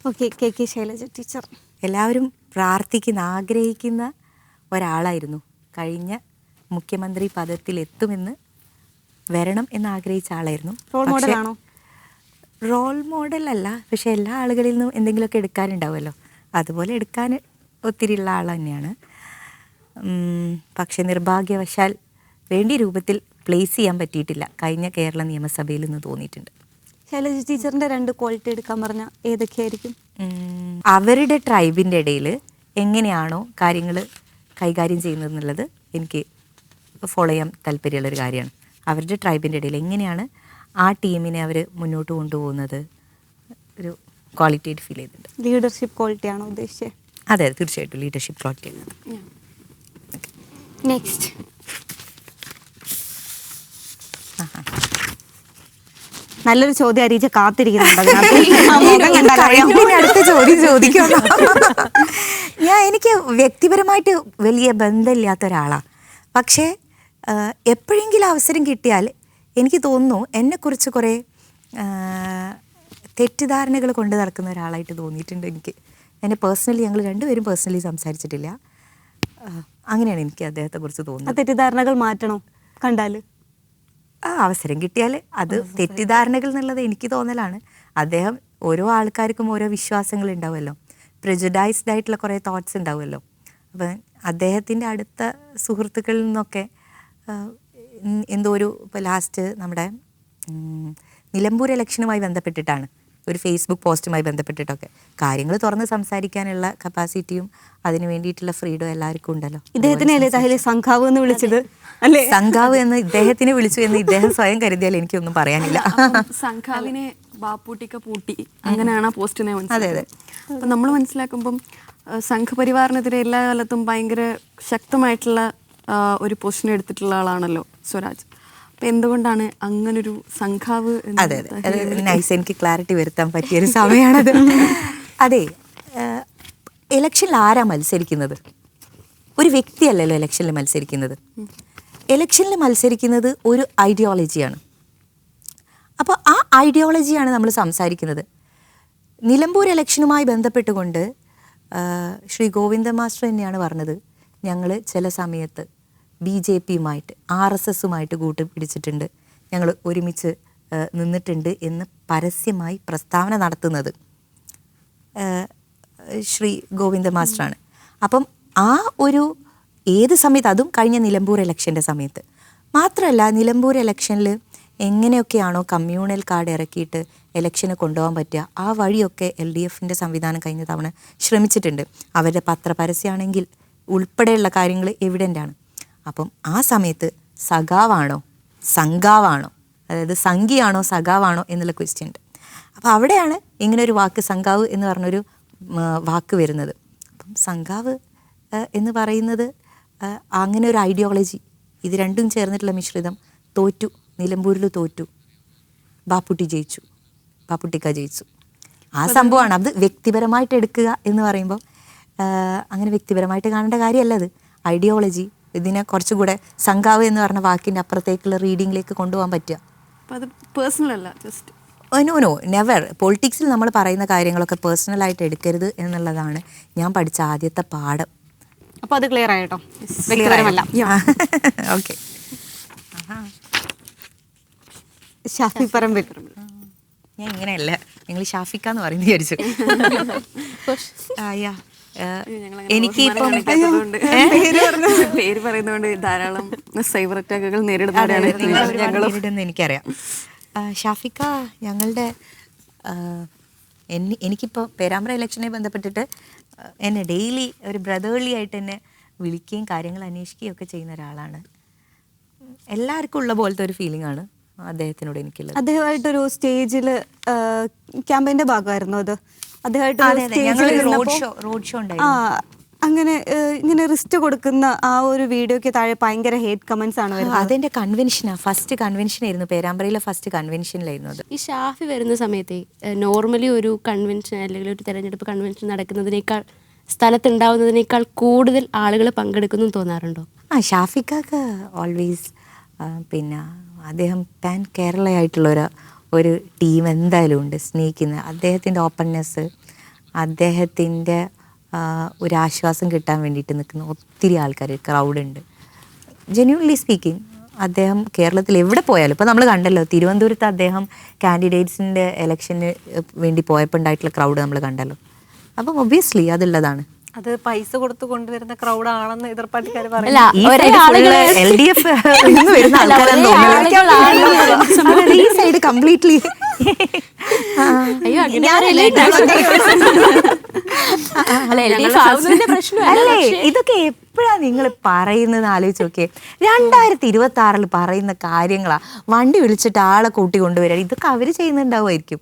Okay, K K Shailaja teacher. എല്ലാവരും പ്രാർത്ഥിക്കുന്ന ആഗ്രഹിക്കുന്ന ഒരാളായിരുന്നു. കഴിഞ്ഞ മുഖ്യമന്ത്രി പദത്തിലെത്തുമെന്ന് വരണം എന്ന് ആഗ്രഹിച്ച ആളായിരുന്നു. റോൾ മോഡലാണോ? റോൾ മോഡലല്ല, പക്ഷെ എല്ലാ ആളുകളിൽ നിന്നും എന്തെങ്കിലുമൊക്കെ എടുക്കാനുണ്ടാവുമല്ലോ, അതുപോലെ എടുക്കാൻ ഒത്തിരി ഉള്ള ആൾ തന്നെയാണ്. പക്ഷെ നിർഭാഗ്യവശാൽ വേണ്ടിയ രൂപത്തിൽ പ്ലേസ് ചെയ്യാൻ പറ്റിയിട്ടില്ല കഴിഞ്ഞ കേരള നിയമസഭയിൽ നിന്ന് തോന്നിയിട്ടുണ്ട്. ശൈലജ ടീച്ചറിൻ്റെ 2 ക്വാളിറ്റി എടുക്കാൻ പറഞ്ഞാൽ ഏതൊക്കെയായിരിക്കും? അവരുടെ ട്രൈബിൻ്റെ ഇടയിൽ എങ്ങനെയാണോ കാര്യങ്ങൾ കൈകാര്യം ചെയ്യുന്നതെന്നുള്ളത് എനിക്ക് ഫോളോ ചെയ്യാൻ താല്പര്യമുള്ളൊരു കാര്യമാണ്. അവരുടെ ട്രൈബിൻ്റെ ഇടയിൽ എങ്ങനെയാണ് ആ ടീമിനെ അവർ മുന്നോട്ട് കൊണ്ടുപോകുന്നത്, ഒരു ക്വാളിറ്റി ആയിട്ട് ഫീൽ ചെയ്തിട്ടുണ്ട്. ലീഡർഷിപ്പ് ക്വാളിറ്റി ആണോ ഉദ്ദേശിച്ചത്? അതെ, തീർച്ചയായിട്ടും ലീഡർഷിപ്പ് ക്വാളിറ്റി ആണ്. നെക്സ്റ്റ്, നല്ലൊരു ചോദ്യം അരീച്ച കാത്തിരിക്കുന്നുണ്ട്. അടുത്ത ചോദ്യം ചോദിക്കാം. എനിക്ക് വ്യക്തിപരമായിട്ട് വലിയ ബന്ധമില്ലാത്ത ഒരാളാണ്. പക്ഷേ എപ്പോഴെങ്കിലും അവസരം കിട്ടിയാൽ എനിക്ക് തോന്നുന്നു എന്നെക്കുറിച്ച് കുറേ തെറ്റിദ്ധാരണകൾ കൊണ്ട് നടക്കുന്ന ഒരാളായിട്ട് തോന്നിയിട്ടുണ്ട് എനിക്ക്. എന്നെ പേഴ്സണലി ഞങ്ങൾ രണ്ടുപേരും പേഴ്സണലി സംസാരിച്ചിട്ടില്ല. അങ്ങനെയാണ് എനിക്ക് അദ്ദേഹത്തെക്കുറിച്ച് തോന്നുന്നത്. തെറ്റിദ്ധാരണകൾ മാറ്റണോ കണ്ടാൽ? അവസരം കിട്ടിയാൽ അത് തെറ്റിദ്ധാരണകൾ എന്നുള്ളത് എനിക്ക് തോന്നലാണ്. അദ്ദേഹം ഓരോ ആൾക്കാർക്കും ഓരോ വിശ്വാസങ്ങൾ ഉണ്ടാവുമല്ലോ, പ്രെജുഡൈസ്ഡ് ആയിട്ടുള്ള കുറേ തോട്ട്സ് ഉണ്ടാവുമല്ലോ. അപ്പം അദ്ദേഹത്തിൻ്റെ അടുത്ത സുഹൃത്തുക്കളിൽ നിന്നൊക്കെ എന്തോ ഒരു ഇപ്പോൾ ലാസ്റ്റ് നമ്മുടെ നിലമ്പൂർ ഇലക്ഷനുമായി ബന്ധപ്പെട്ടിട്ടാണ്, ഒരു ഫേസ്ബുക്ക് പോസ്റ്റുമായി ബന്ധപ്പെട്ടിട്ടൊക്കെ കാര്യങ്ങൾ തുറന്ന് സംസാരിക്കാനുള്ള കപ്പാസിറ്റിയും അതിന് വേണ്ടിയിട്ടുള്ള ഫ്രീഡം എല്ലാവർക്കും ഉണ്ടല്ലോ. ഇദ്ദേഹത്തിനെ സംഘാവ് എന്ന് വിളിച്ചത് അല്ലേ? സംഘാവ് എന്ന് ഇദ്ദേഹത്തിനെ വിളിച്ചു എന്ന് ഇദ്ദേഹം സ്വയം കരുതിയാൽ എനിക്കൊന്നും പറയാനില്ല. സംഘാവിനെ ബാപ്പൂട്ടിക്ക പൂട്ടി, അങ്ങനെയാണ് ആ പോസ്റ്റിനെ മനസ്സിലായത്. അതെ. അപ്പം നമ്മൾ മനസ്സിലാക്കുമ്പം സംഘപരിവാറിനെതിരെ എല്ലാ കാലത്തും ഭയങ്കര ശക്തമായിട്ടുള്ള ഒരു പൊസിഷൻ എടുത്തിട്ടുള്ള ആളാണല്ലോ സ്വരാജ്. അപ്പം എന്തുകൊണ്ടാണ് അങ്ങനൊരു സംഘാവ്? അതെ, നൈസ്, എനിക്ക് ക്ലാരിറ്റി വരുത്താൻ പറ്റിയൊരു സമയമാണത്. അതെ, ഇലക്ഷനിൽ ആരാ മത്സരിക്കുന്നത്? ഒരു വ്യക്തിയല്ലല്ലോ ഇലക്ഷനിൽ മത്സരിക്കുന്നത്. ഇലക്ഷനിൽ മത്സരിക്കുന്നത് ഒരു ഐഡിയോളജിയാണ്. അപ്പോൾ ആ ഐഡിയോളജിയാണ് നമ്മൾ സംസാരിക്കുന്നത്. നിലമ്പൂർ ഇലക്ഷനുമായി ബന്ധപ്പെട്ടുകൊണ്ട് ശ്രീ ഗോവിന്ദ മാസ്റ്റർ തന്നെയാണ് പറഞ്ഞത്, ഞങ്ങൾ ചില സമയത്ത് BJPയുമായിട്ട് RSSുമായിട്ട് കൂട്ടുപിടിച്ചിട്ടുണ്ട്, ഞങ്ങൾ ഒരുമിച്ച് നിന്നിട്ടുണ്ട് എന്ന് പരസ്യമായി പ്രസ്താവന നടത്തുന്നത് ശ്രീ ഗോവിന്ദ മാസ്റ്ററാണ്. അപ്പം ആ ഒരു ഏത് സമയത്ത്, അതും കഴിഞ്ഞ നിലമ്പൂർ ഇലക്ഷൻ്റെ സമയത്ത് മാത്രമല്ല, നിലമ്പൂർ ഇലക്ഷനിൽ എങ്ങനെയൊക്കെയാണോ കമ്മ്യൂണൽ കാർഡ് ഇറക്കിയിട്ട് ഇലക്ഷന് കൊണ്ടുപോകാൻ പറ്റുക, ആ വഴിയൊക്കെ LDFൻ്റെ സംവിധാനം കഴിഞ്ഞ തവണ ശ്രമിച്ചിട്ടുണ്ട്. അവരുടെ പത്രപരസ്യമാണെങ്കിൽ ഉൾപ്പെടെയുള്ള കാര്യങ്ങൾ എവിഡൻ്റാണ്. അപ്പം ആ സമയത്ത് സഖാവാണോ സംഘാവാണോ, അതായത് സംഘിയാണോ സഖാവാണോ എന്നുള്ള ക്വസ്റ്റ്യൻ ഉണ്ട്. അപ്പോൾ അവിടെയാണ് ഇങ്ങനെ ഒരു വാക്ക് സംഘാവ് എന്ന് പറഞ്ഞൊരു വാക്ക് വരുന്നത്. അപ്പം സംഘാവ് എന്ന് പറയുന്നത് അങ്ങനെ ഒരു ഐഡിയോളജി, ഇത് രണ്ടും ചേർന്നിട്ടുള്ള മിശ്രിതം തോറ്റു. നിലമ്പൂരിൽ തോറ്റു, ബാപ്പുട്ടി ജയിച്ചു, ബാപ്പുട്ടിക്ക ജയിച്ചു. ആ സംഭവമാണ്. അത് വ്യക്തിപരമായിട്ട് എടുക്കുക എന്ന് പറയുമ്പോൾ അങ്ങനെ വ്യക്തിപരമായിട്ട് കാണേണ്ട കാര്യമല്ല, അത് ഐഡിയോളജി. ഇതിനെ കുറച്ചുകൂടെ സംഘാവ് എന്ന് പറഞ്ഞ വാക്കിൻ്റെ അപ്പുറത്തേക്കുള്ള റീഡിങ്ങിലേക്ക് കൊണ്ടുപോകാൻ പറ്റുക. അപ്പോൾ അത് പേഴ്സണൽ അല്ല, ജസ്റ്റ് നോ നെവർ. പൊളിറ്റിക്സിൽ നമ്മൾ പറയുന്ന കാര്യങ്ങളൊക്കെ പേഴ്സണലായിട്ട് എടുക്കരുത് എന്നുള്ളതാണ് ഞാൻ പഠിച്ച ആദ്യത്തെ പാഠം. അപ്പോൾ അത് ക്ലിയർ ആയിട്ടോ, വ്യക്തിപരമല്ല. ഓക്കെ. ഷാഫി പറമ്പിൽ. ഞാൻ ഇങ്ങനെയല്ല, നിങ്ങൾ ഷാഫിക്കാന്ന് പറയുന്നത് വിചാരിച്ചു. എനിക്കിപ്പം പേര് പറയുന്നതുകൊണ്ട് ധാരാളം സൈബർ അറ്റാക്കുകൾ നേരിടുന്ന എനിക്കറിയാം. ഷാഫിക്ക ഞങ്ങളുടെ എനിക്കിപ്പോൾ പേരാമ്പ്ര ഇലക്ഷനെ ബന്ധപ്പെട്ടിട്ട് എന്നെ ഡെയിലി ഒരു ബ്രദർലി ആയിട്ട് എന്നെ വിളിക്കുകയും കാര്യങ്ങൾ അന്വേഷിക്കുകയും ഒക്കെ ചെയ്യുന്ന ഒരാളാണ്. എല്ലാവർക്കും ഉള്ള പോലത്തെ ഒരു ഫീലിംഗ് ആണ് അദ്ദേഹത്തിനോട് എനിക്കുള്ളത്. അദ്ദേഹമായിട്ടൊരു സ്റ്റേജിൽ ക്യാമ്പയിൻ്റെ ഭാഗമായിരുന്നു അത്. റോഡ് ഷോ ഉണ്ടായിരുന്നു. അങ്ങനെ ഇങ്ങനെ റിസ്റ്റ് കൊടുക്കുന്ന ആ ഒരു വീഡിയോയ്ക്ക് താഴെ ഭയങ്കര ഹേറ്റ് കമന്റ്സ് ആണ് വരുന്നത്. അതെന്റെ കൺവെൻഷനാണ്, ഫസ്റ്റ് കൺവെൻഷൻ ആയിരുന്നു, പേരാമ്പ്രയിലെ ഫസ്റ്റ് കൺവെൻഷനിലായിരുന്നു അത്. ഈ ഷാഫി വരുന്ന സമയത്ത് നോർമലി ഒരു കൺവെൻഷൻ അല്ലെങ്കിൽ ഒരു തെരഞ്ഞെടുപ്പ് കൺവെൻഷൻ നടക്കുന്നതിനേക്കാൾ സ്ഥലത്തുണ്ടാവുന്നതിനേക്കാൾ കൂടുതൽ ആളുകൾ പങ്കെടുക്കുന്നു തോന്നാറുണ്ടോ? ഷാഫിക്കൊക്കെ ഓൾവേസ് പിന്നെ അദ്ദേഹം പാൻ കേരളയായിട്ടുള്ള ഒരു ടീം എന്തായാലും ഉണ്ട് സ്നേഹിക്കുന്നത്. അദ്ദേഹത്തിൻ്റെ ഓപ്പൺനെസ്, അദ്ദേഹത്തിൻ്റെ ഒരു ആശ്വാസം കിട്ടാൻ വേണ്ടിയിട്ട് നിൽക്കുന്ന ഒത്തിരി ആൾക്കാർ, ക്രൗഡുണ്ട്. ജെന്യൂൻലി സ്പീക്കിംഗ്, അദ്ദേഹം കേരളത്തിൽ എവിടെ പോയാലും, ഇപ്പോൾ നമ്മൾ കണ്ടല്ലോ തിരുവനന്തപുരത്ത് അദ്ദേഹം കാൻഡിഡേറ്റ്സിൻ്റെ ഇലക്ഷന് വേണ്ടി പോയപ്പോൾ ഉണ്ടായിട്ടുള്ള ക്രൗഡ് നമ്മൾ കണ്ടല്ലോ. അപ്പം ഒബ്വിയസ്ലി അതുള്ളതാണ്. അത് പൈസ കൊടുത്ത് കൊണ്ടുവരുന്ന ക്രൗഡ് ആണെന്ന് എതിർപ്പാർട്ടിക്കാർ അല്ല, പറയുന്നത്. ഈ ഒരേ സൈഡ് ആളുകള് LDF നിന്ന് വരുന്ന ആൾക്കാരാന്ന് തോന്നുന്നു. ഈ സൈഡ് കംപ്ലീറ്റ്ലി അയ്യോ അങ്ങനെ പറയല്ലേ. അല്ല, LDF ആവുന്നതിന്റെ പ്രശ്നമല്ല. അല്ലേ, ഇതൊക്കെ എപ്പോഴാ നിങ്ങൾ പറയുന്നത് ആലോചിച്ച് നോക്കിയേ. 2026 പറയുന്ന കാര്യങ്ങളാ. വണ്ടി വിളിച്ചിട്ട് ആളെ കൂട്ടി കൊണ്ടുവരാൻ, ഇതൊക്കെ അവര് ചെയ്യുന്നുണ്ടാവുമായിരിക്കും.